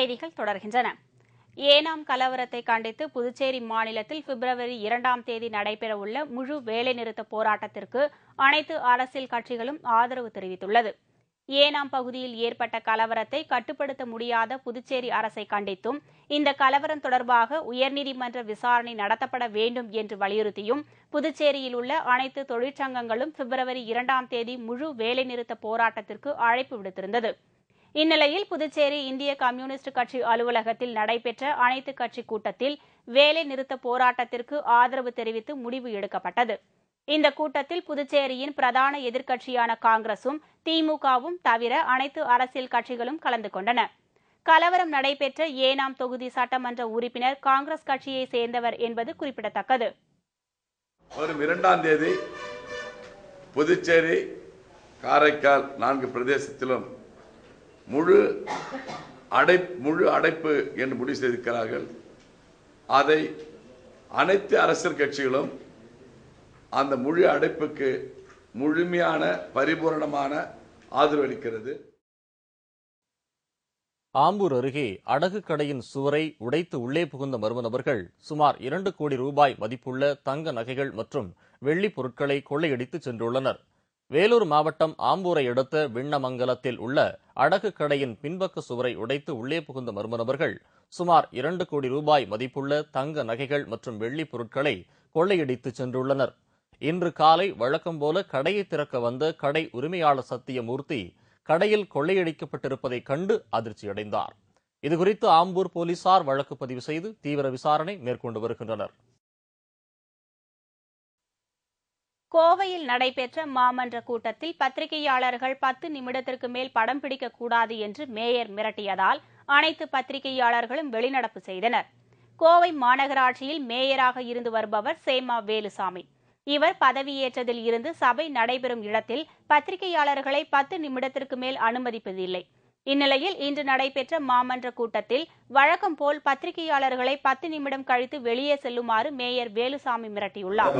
செய்திகள் தொடர்கின்றன. ஏனாம் கலவரத்தை கண்டித்து புதுச்சேரி மாநிலத்தில் பிப்ரவரி 2ஆம் தேதி நடைபெறவுள்ள முழு வேலைநிறுத்த போராட்டத்திற்கு அனைத்து அரசியல் கட்சிகளும் ஆதரவு தெரிவித்துள்ளது. ஏனாம் பகுதியில் ஏற்பட்ட கலவரத்தை கட்டுப்படுத்த முடியாத புதுச்சேரி அரசை கண்டித்தும் இந்த கலவரம் தொடர்பாக உயர்நீதிமன்ற விசாரணை நடத்தப்பட வேண்டும் என்று வலியுறுத்தியும் புதுச்சேரியில் உள்ள அனைத்து தொழிற்சங்கங்களும் பிப்ரவரி 2ஆம் தேதி முழு வேலைநிறுத்த போராட்டத்திற்கு அழைப்பு விடுத்திருந்தது. இந்நிலையில் புதுச்சேரி இந்திய கம்யூனிஸ்ட் கட்சி அலுவலகத்தில் நடைபெற்ற அனைத்துக் கட்சி கூட்டத்தில் வேலை நிறுத்த போராட்டத்திற்கு ஆதரவு தெரிவித்து முடிவு எடுக்கப்பட்டது. இந்த கூட்டத்தில் புதுச்சேரியின் பிரதான எதிர்க்கட்சியான காங்கிரசும் திமுகவும் தவிர அனைத்து அரசியல் கட்சிகளும் கலந்து கொண்டன. கலவரம் நடைபெற்ற ஏனாம் தொகுதி சட்டமன்ற உறுப்பினர் காங்கிரஸ் கட்சியை சேர்ந்தவர் என்பது குறிப்பிடத்தக்கது. வரும் 2ஆம் தேதி புதுச்சேரி, காரைக்கால் 4 பிரதேசத்திலும் முழு அடைப்பு என்று முடிவு செய்திருக்கிறார்கள். அதை அனைத்து அரசியல் கட்சிகளும் அந்த முழு அடைப்புக்கு முழுமையான பரிபூரணமான ஆதரவு அளிக்கிறது. ஆம்பூர் அருகே அடகு கடையின் சுவரை உடைத்து உள்ளே புகுந்த மர்ம நபர்கள் சுமார் 2 கோடி ரூபாய் மதிப்புள்ள தங்க நகைகள் மற்றும் வெள்ளி பொருட்களை கொள்ளையடித்து சென்றுள்ளனர். வேலூர் மாவட்டம் ஆம்பூரை அடுத்த விண்ணமங்கலத்தில் உள்ள அடகு கடையின் பின்பக்க சுவரை உடைத்து உள்ளே புகுந்த மர்ம நபர்கள் சுமார் 2 கோடி ரூபாய் மதிப்புள்ள தங்க நகைகள் மற்றும் வெள்ளி பொருட்களை கொள்ளையடித்து சென்றுள்ளனர். இன்று காலை வழக்கம் போல கடையை திறக்க வந்த கடை உரிமையாளர் சத்தியமூர்த்தி கடையில் கொள்ளையடிக்கப்பட்டிருப்பதை கண்டு அதிர்ச்சியடைந்தார். இதுகுறித்து ஆம்பூர் போலீசார் வழக்கு பதிவு செய்து தீவிர விசாரணை மேற்கொண்டு வருகின்றனர். கோவையில் நடைபெற்ற மாமன்ற கூட்டத்தில் பத்திரிகையாளர்கள் 10 நிமிடத்திற்கு மேல் படம் பிடிக்கக்கூடாது என்று மேயர் மிரட்டியதால் அனைத்து பத்திரிகையாளர்களும் வெளிநடப்பு செய்தனர். கோவை மாநகராட்சியில் மேயராக இருந்து வருபவர் சேமா வேலுசாமி. இவர் பதவியேற்றதில் இருந்து சபை நடைபெறும் இடத்தில் பத்திரிகையாளர்களை 10 நிமிடத்திற்கு மேல் அனுமதிப்பதில்லை. இந்நிலையில் இன்று நடைபெற்ற மாமன்ற கூட்டத்தில் வழக்கம் போல் பத்திரிகையாளர்களை 10 நிமிடம் கழித்து வெளியே செல்லுமாறு மேயர் வேலுசாமி மிரட்டியுள்ளார்.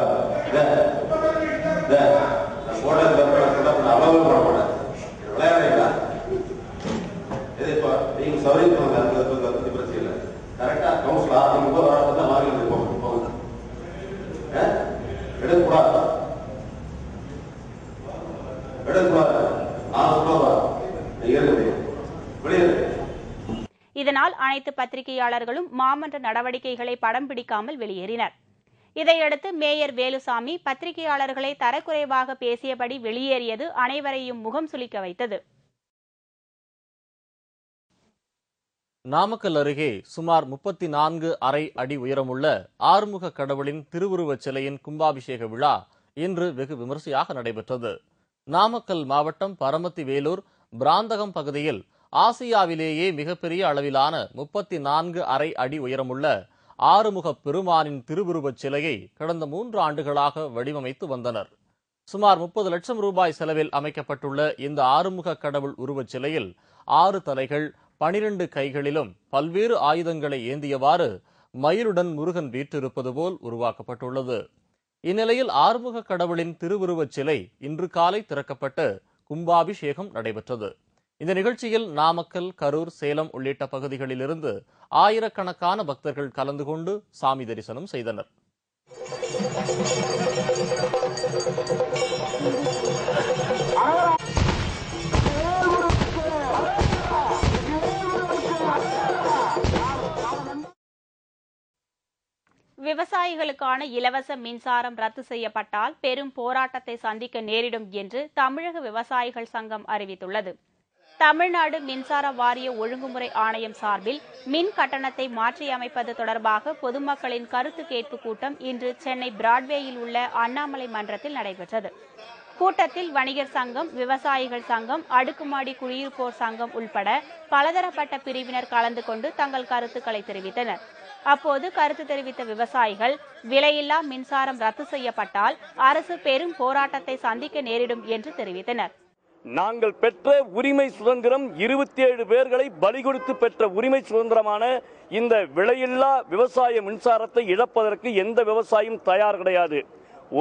இதனால் அனைத்து பத்திரிகையாளர்களும் மாமன்ற நடவடிக்கைகளை படம் பிடிக்காமல் வெளியேறினர். இதையடுத்து மேயர் வேலுசாமி பத்திரிகையாளர்களை தரக்குறைவாக பேசியபடி வெளியேறியது அனைவரையும் முகம் சுளிக்க வைத்தது. நாமக்கல் அருகே சுமார் 34 அடி உயரமுள்ள ஆறுமுக கடவுளின் திருவுருவச் சிலையின் கும்பாபிஷேக விழா இன்று வெகு விமரிசையாக நடைபெற்றது. நாமக்கல் மாவட்டம் பரமத்தி வேலூர் பிராந்தகம் பகுதியில் ஆசியாவிலேயே மிகப்பெரிய அளவிலான 34 அடி உயரமுள்ள ஆறுமுக பெருமானின் திருவுருவச் சிலையை கடந்த 3 ஆண்டுகளாக வடிவமைத்து வந்தனர். சுமார் 30 லட்சம் ரூபாய் செலவில் அமைக்கப்பட்டுள்ள இந்த ஆறுமுக கடவுள் உருவச் சிலையில் 6 தலைகள், 12 கைகளிலும் பல்வேறு ஆயுதங்களை ஏந்தியவாறு மயிருடன் முருகன் வீற்றிருப்பது போல் உருவாக்கப்பட்டுள்ளது. இந்நிலையில் ஆறுமுக கடவுளின் திருவுருவச் சிலை இன்று காலை திறக்கப்பட்டு கும்பாபிஷேகம் நடைபெற்றது. இந்த நிகழ்ச்சியில் நாமக்கல், கரூர், சேலம் உள்ளிட்ட பகுதிகளிலிருந்து ஆயிரக்கணக்கான பக்தர்கள் கலந்து கொண்டு சாமி தரிசனம் செய்தனர். விவசாயிகளுக்கான இலவச மின்சாரம் ரத்து செய்யப்பட்டால் பெரும் போராட்டத்தை சந்திக்க நேரிடும் என்று தமிழக விவசாயிகள் சங்கம் அறிவித்துள்ளது. தமிழ்நாடு மின்சார வாரிய ஒழுங்குமுறை ஆணையம் சார்பில் மின் கட்டணத்தை மாற்றியமைப்பது தொடர்பாக பொதுமக்களின் கருத்து கேட்பு கூட்டம் இன்று சென்னை பிராட்வேயில் உள்ள அண்ணாமலை மன்றத்தில் நடைபெற்றது. கூட்டத்தில் வணிகர் சங்கம், விவசாயிகள் சங்கம், அடுக்குமாடி குடியிருப்போர் சங்கம் உள்பட பலதரப்பட்ட பிரிவினர் கலந்து கொண்டு தங்கள் கருத்துக்களை தெரிவித்தனர். அப்போது கருத்து தெரிவித்த விவசாயிகள், விலையில்லா மின்சாரம் ரத்து செய்யப்பட்டால் அரசு பெரும் போராட்டத்தை சந்திக்க நேரிடும் என்று தெரிவித்தனர். நாங்கள் பெற்ற உரிமை சுதந்திரம் 27 பேர்களை பலி கொடுத்து பெற்ற உரிமை சுதந்திரமான இந்த விலையில்லா விவசாய மின்சாரத்தை இழப்பதற்கு எந்த விவசாயியும் தயார் கிடையாது.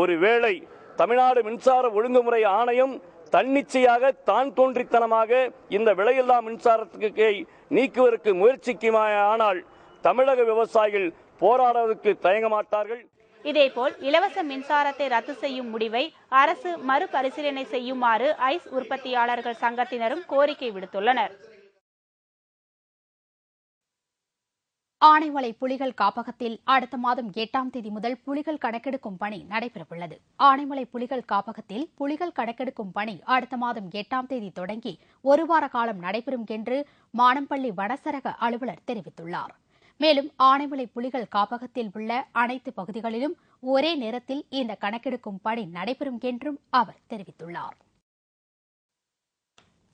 ஒருவேளை தமிழ்நாடு மின்சார ஒழுங்குமுறை ஆணையம் தன்னிச்சையாக தான் தோன்றித்தனமாக இந்த விலையில்லா மின்சாரத்துக்கு நீக்குவதற்கு முயற்சிக்குமானால் தமிழக விவசாயிகள் போராடுவதற்கு தயங்க மாட்டார்கள். இதேபோல் இலவச மின்சாரத்தை ரத்து செய்யும் முடிவை அரசு மறுபரிசீலனை செய்யுமாறு ஐஸ் உற்பத்தியாளர்கள் சங்கத்தினரும் கோரிக்கை விடுத்துள்ளனர். ஆனைமலை புலிகள் காப்பகத்தில் அடுத்த மாதம் 8ஆம் தேதி முதல் புலிகள் கணக்கெடுக்கும் பணி நடைபெறவுள்ளது. ஆனைமலை புலிகள் காப்பகத்தில் புலிகள் கணக்கெடுக்கும் பணி அடுத்த மாதம் 8ஆம் தேதி தொடங்கி ஒரு வார காலம் நடைபெறும் என்று மானம்பள்ளி வனச்சரக அலுவலர் தெரிவித்துள்ளார். மேலும் ஆனைமலை புலிகள் காப்பகத்தில் உள்ள அனைத்து பகுதிகளிலும் ஒரே நேரத்தில் இந்த கணக்கெடுக்கும் பணி நடைபெறும் என்றும் அவர் தெரிவித்துள்ளார்.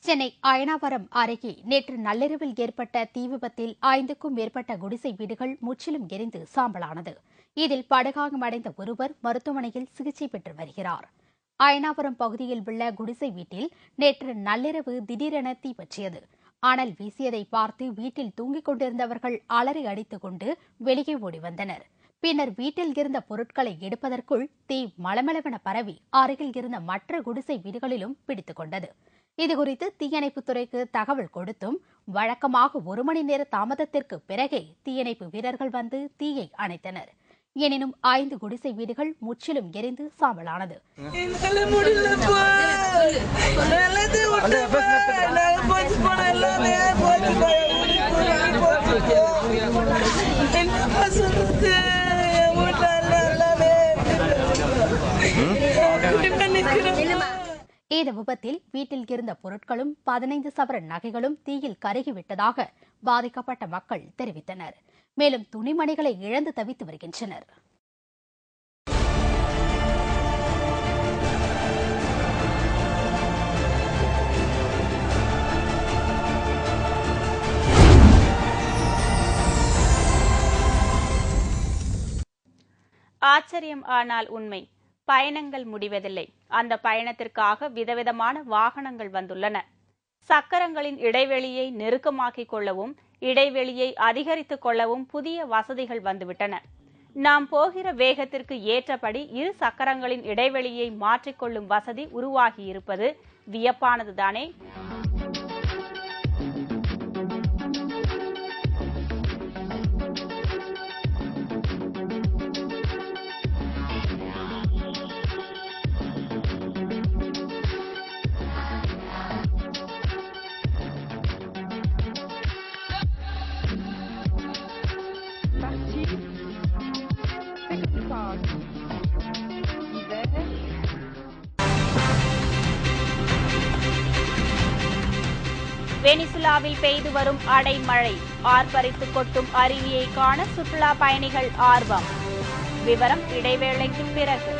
சென்னை அயனாவரம் அருகே நேற்று நள்ளிரவில் ஏற்பட்ட தீ விபத்தில் 5க்கும் மேற்பட்ட குடிசை வீடுகள் முற்றிலும் எரிந்து சாம்பலானது. இதில் படுகாயமடைந்த ஒருவர் மருத்துவமனையில் சிகிச்சை பெற்று வருகிறார். அயனாவரம் பகுதியில் உள்ள குடிசை வீட்டில் நேற்று நள்ளிரவு திடீரென தீ பற்றியது. அனல் வீசியதை பார்த்து வீட்டில் தூங்கிக் கொண்டிருந்தவர்கள் அலறி அடித்துக் கொண்டு வெளியே ஓடி வந்தனர். பின்னர் வீட்டில் இருந்த பொருட்களை எடுப்பதற்குள் தீ மளமளவென பரவி அருகில் இருந்த மற்ற குடிசை வீடுகளிலும் பிடித்துக் கொண்டது. இதுகுறித்து தீயணைப்புத் துறைக்கு தகவல் கொடுத்தும் வழக்கமாக 1 மணி நேர தாமதத்திற்கு பிறகே தீயணைப்பு வீரர்கள் வந்து தீயை அணைத்தனர். எனினும் 5 குடிசை வீடுகள் முற்றிலும் எரிந்து சாம்பலானது. இந்த விபத்தில் வீட்டில் இருந்த பொருட்களும் 15 சவரன் நகைகளும் தீயில் கருகிவிட்டதாக பாதிக்கப்பட்ட மக்கள் தெரிவித்தனர். மேலும் துணிமணிகளை இழந்து தவித்து வருகின்றனர். ஆச்சரியம் ஆனால் உண்மை. பயணங்கள் முடிவதில்லை. அந்த பயணத்திற்காக விதவிதமான வாகனங்கள் வந்துள்ளன. சக்கரங்களின் இடைவெளியை நெருக்கமாக்கிக் கொள்ளவும் இடைவெளியை அதிகரித்துக் கொள்ளவும் புதிய வசதிகள் வந்துவிட்டன. நாம் போகிற வேகத்திற்கு ஏற்றபடி 2 சக்கரங்களின் இடைவெளியை மாற்றிக்கொள்ளும் வசதி உருவாகியிருப்பது வியப்பானதுதானே. வெனிசுலாவில் பெய்து வரும் அடைமழை. ஆர்ப்பரித்து கொட்டும் அருவியை காண சுற்றுலா பயணிகள் ஆர்வம். விவரம் இடைவேளைக்கு பிறகு.